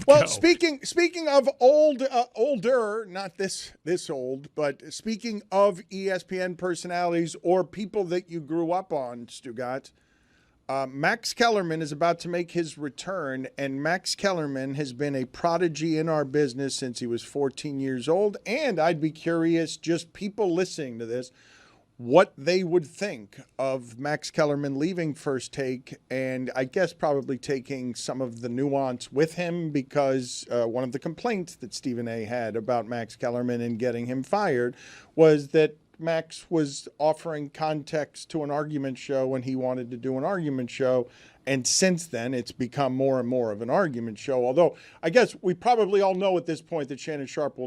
Well, go. speaking of older, not this old, but speaking of ESPN personalities or people that you grew up on, Stugotz, Max Kellerman is about to make his return, and Max Kellerman has been a prodigy in our business since he was 14 years old. And I'd be curious, just people listening to this, what they would think of Max Kellerman leaving First Take, and I guess probably taking some of the nuance with him, because one of the complaints that Stephen A. had about Max Kellerman and getting him fired was that Max was offering context to an argument show when he wanted to do an argument show. And since then, it's become more and more of an argument show. Although I guess we probably all know at this point that Shannon Sharp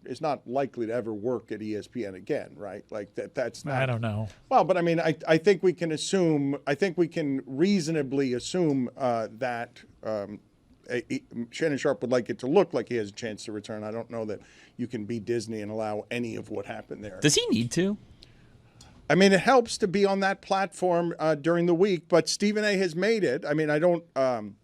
is not likely to ever work at ESPN again, right? Like that's not. I don't know. Well, but I mean, I think we can assume, I think we can reasonably assume that Shannon Sharp would like it to look like he has a chance to return. I don't know that you can be Disney and allow any of what happened there. Does he need to? I mean, it helps to be on that platform during the week, but Stephen A. has made it. I mean, I don't know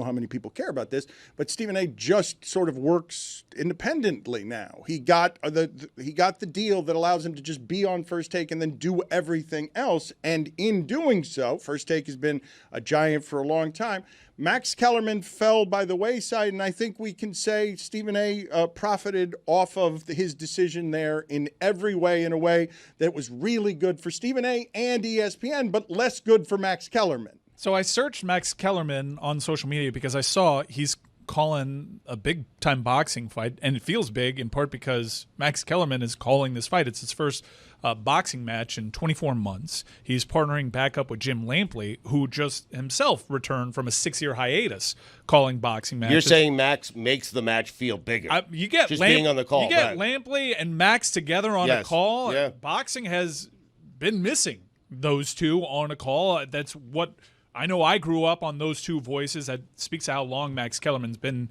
how many people care about this, but Stephen A. just sort of works independently now. He got the deal that allows him to just be on First Take and then do everything else. And in doing so, First Take has been a giant for a long time. Max Kellerman fell by the wayside, and I think we can say Stephen A. Profited off of his decision there in every way, in a way that was really good for Stephen A. and ESPN, but less good for Max Kellerman. So I searched Max Kellerman on social media because I saw he's calling a big-time boxing fight, and it feels big in part because Max Kellerman is calling this fight. It's his first boxing match in 24 months. He's partnering back up with Jim Lampley, who just himself returned from a 6-year hiatus calling boxing matches. You're saying Max makes the match feel bigger. You get just being on the call. You get Lampley and Max together on a call. Yeah. Boxing has been missing those two on a call. That's what I know. I grew up on those two voices. That speaks to how long Max Kellerman's been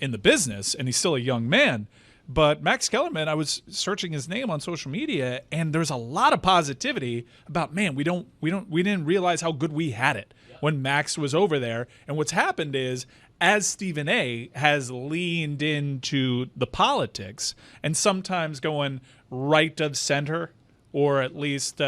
in the business, and he's still a young man. But Max Kellerman, I was searching his name on social media, and there's a lot of positivity about, man, we didn't realize how good we had it when Max was over there. And what's happened is, as Stephen A. has leaned into the politics and sometimes going right of center, or at least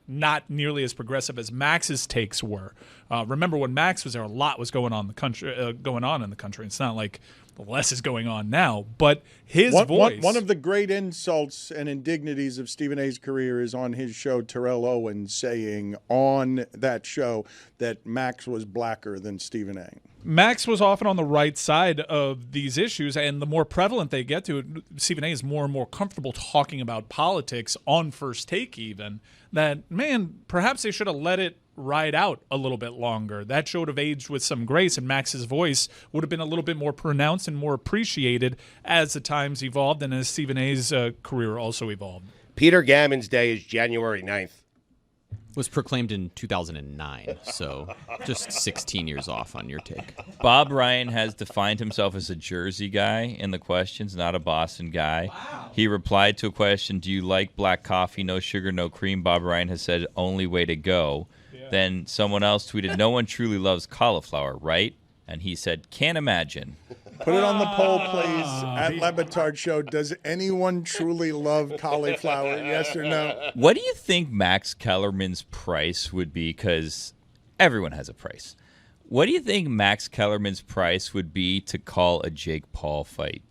not nearly as progressive as Max's takes were. Remember when Max was there, a lot was going on in the country. It's not like less is going on now, but his voice. One of the great insults and indignities of Stephen A.'s career is on his show, Terrell Owens saying on that show that Max was blacker than Stephen A. Max was often on the right side of these issues, and the more prevalent they get to, Stephen A. is more and more comfortable talking about politics on First Take even, that, man, perhaps they should have let it ride out a little bit longer. That show would have aged with some grace, and Max's voice would have been a little bit more pronounced and more appreciated as the times evolved and as Stephen A.'s career also evolved. Peter Gammons' day is January 9th. Was proclaimed in 2009, so just 16 years off on your take. Bob Ryan has defined himself as a Jersey guy in the questions, not a Boston guy. Wow. He replied to a question, do you like black coffee, no sugar, no cream? Bob Ryan has said, only way to go. Yeah. Then someone else tweeted, no one truly loves cauliflower, right? And he said, can't imagine. Put it on the poll, please, at Le Batard Show. Does anyone truly love cauliflower, yes or no? What do you think Max Kellerman's price would be? Because everyone has a price. What do you think Max Kellerman's price would be to call a Jake Paul fight?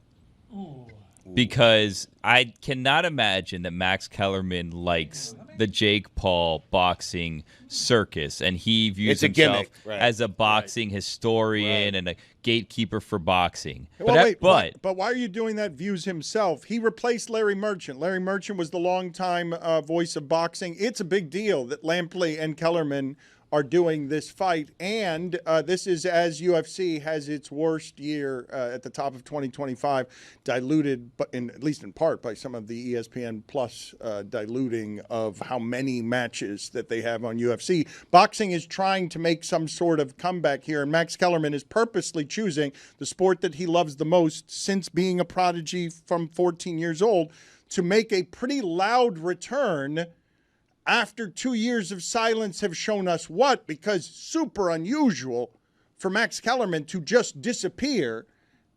Ooh. Because I cannot imagine that Max Kellerman likes the Jake Paul boxing circus, and he views himself as a boxing historian and a gatekeeper for boxing. Well, but why are you doing that? Views himself. He replaced Larry Merchant. Larry Merchant was the longtime voice of boxing. It's a big deal that Lampley and Kellerman are doing this fight, and this is as UFC has its worst year at the top of 2025, diluted, but at least in part by some of the ESPN Plus diluting of how many matches that they have on UFC. Boxing is trying to make some sort of comeback here, and Max Kellerman is purposely choosing the sport that he loves the most since being a prodigy from 14 years old to make a pretty loud return after 2 years of silence have shown us what, because super unusual for Max Kellerman to just disappear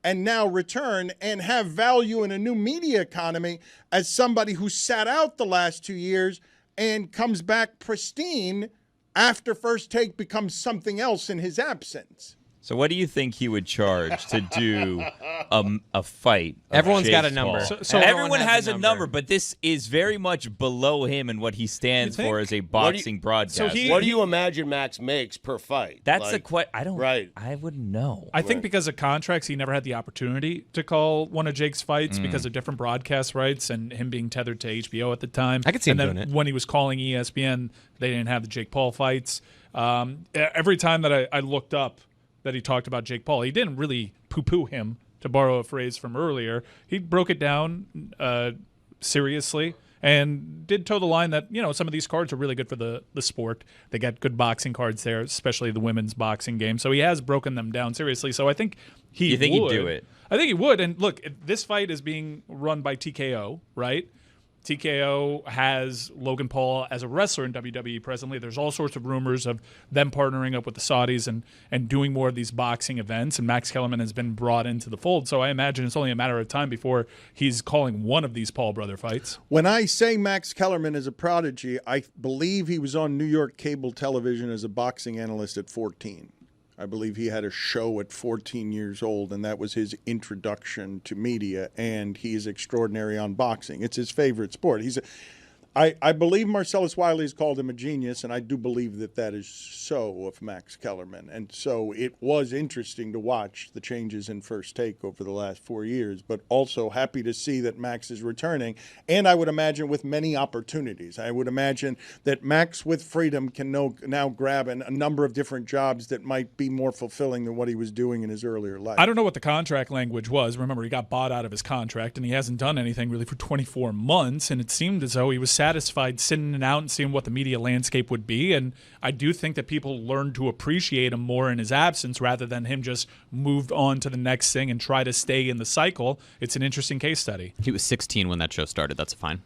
and now return and have value in a new media economy as somebody who sat out the last 2 years and comes back pristine after First Take becomes something else in his absence? So what do you think he would charge to do a fight? Everyone's got a Jake number. Paul? So everyone has a number, but this is very much below him and what he stands You think? for as a boxing broadcaster. What do you imagine Max makes per fight? That's Like, a question. I don't. Right. I wouldn't know. I think because of contracts, he never had the opportunity to call one of Jake's fights because of different broadcast rights and him being tethered to HBO at the time. I could see him and then doing it. when he was calling ESPN, they didn't have the Jake Paul fights. Every time that I looked up that he talked about Jake Paul, he didn't really poo-poo him, to borrow a phrase from earlier. He broke it down seriously and did toe the line that, some of these cards are really good for the sport. They got good boxing cards there, especially the women's boxing game. So he has broken them down seriously. So I think You think he'd do it? I think he would. And look, this fight is being run by TKO, right? TKO has Logan Paul as a wrestler in WWE presently. There's all sorts of rumors of them partnering up with the Saudis and doing more of these boxing events, and Max Kellerman has been brought into the fold. So I imagine it's only a matter of time before he's calling one of these Paul brother fights. When I say Max Kellerman is a prodigy, I believe he was on New York cable television as a boxing analyst at 14. I believe he had a show at 14 years old, and that was his introduction to media, and he is extraordinary on boxing. It's his favorite sport. I believe Marcellus Wiley's called him a genius, and I do believe that is so of Max Kellerman. And so it was interesting to watch the changes in First Take over the last 4 years, but also happy to see that Max is returning, and I would imagine with many opportunities. I would imagine that Max with freedom can now grab a number of different jobs that might be more fulfilling than what he was doing in his earlier life. I don't know what the contract language was. Remember, he got bought out of his contract, and he hasn't done anything really for 24 months, and it seemed as though he was satisfied sitting it out and seeing what the media landscape would be. And I do think that people learned to appreciate him more in his absence rather than him just moved on to the next thing and try to stay in the cycle. It's an interesting case study. He was 16 when that show started. That's fine.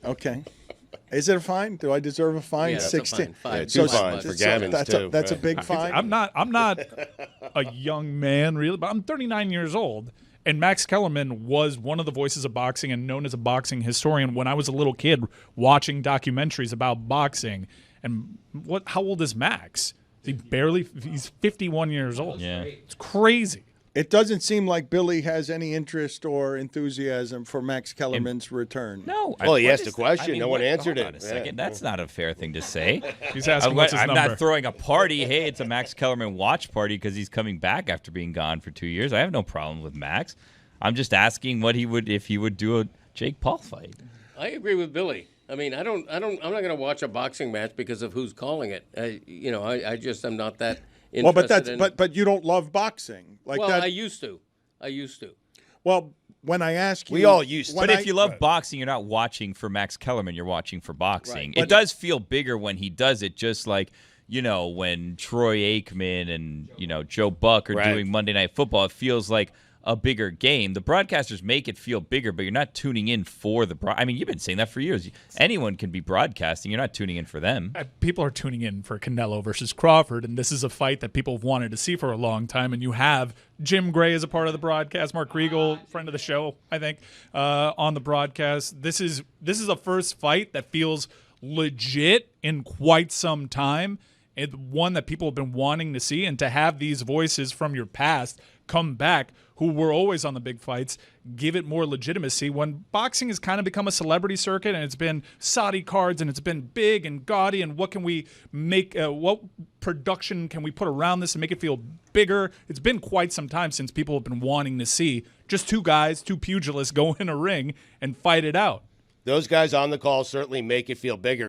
Okay. Is it a fine? Do I deserve a fine? Yeah, that's a 16. fine. Yeah, two fines for so Gammons, that's too. That's a Right. big fine. I'm not a young man really, but I'm 39 years old. And Max Kellerman was one of the voices of boxing and known as a boxing historian when I was a little kid watching documentaries about boxing. And how old is Max? He's 51 years old. Yeah. It's crazy. It doesn't seem like Billy has any interest or enthusiasm for Max Kellerman's return. No. Well, he what asked is a question. No one answered hold on it. a second. Yeah. That's not a fair thing to say. He's asking what's his I'm number. not throwing a party. Hey, it's a Max Kellerman watch party because he's coming back after being gone for 2 years. I have no problem with Max. I'm just asking if he would do a Jake Paul fight. I agree with Billy. I mean, I'm not going to watch a boxing match because of who's calling it. I just am not that interested. Well, but you don't love boxing like well, that. I used to. Well, when I ask you, We all used to. when But I- if you love boxing, you're not watching for Max Kellerman. You're watching for boxing. Right. It does feel bigger when he does it, just like, when Troy Aikman and, Joe Buck are Right. doing Monday Night Football. It feels like a bigger game. The broadcasters make it feel bigger, but you're not tuning in for the I mean, you've been saying that for years. Anyone can be broadcasting. You're not tuning in for them. People are tuning in for Canelo versus Crawford, and this is a fight that people have wanted to see for a long time. And you have Jim Gray as a part of the broadcast, Mark Riegel, friend of the show, I think, on the broadcast. This is a first fight that feels legit in quite some time, and one that people have been wanting to see. And to have these voices from your past come back, who were always on the big fights, give it more legitimacy when boxing has kind of become a celebrity circuit, and it's been Saudi cards, and it's been big and gaudy, and what can we make, what production can we put around this and make it feel bigger? It's been quite some time since people have been wanting to see just two pugilists go in a ring and fight it out. Those guys on the call certainly make it feel bigger.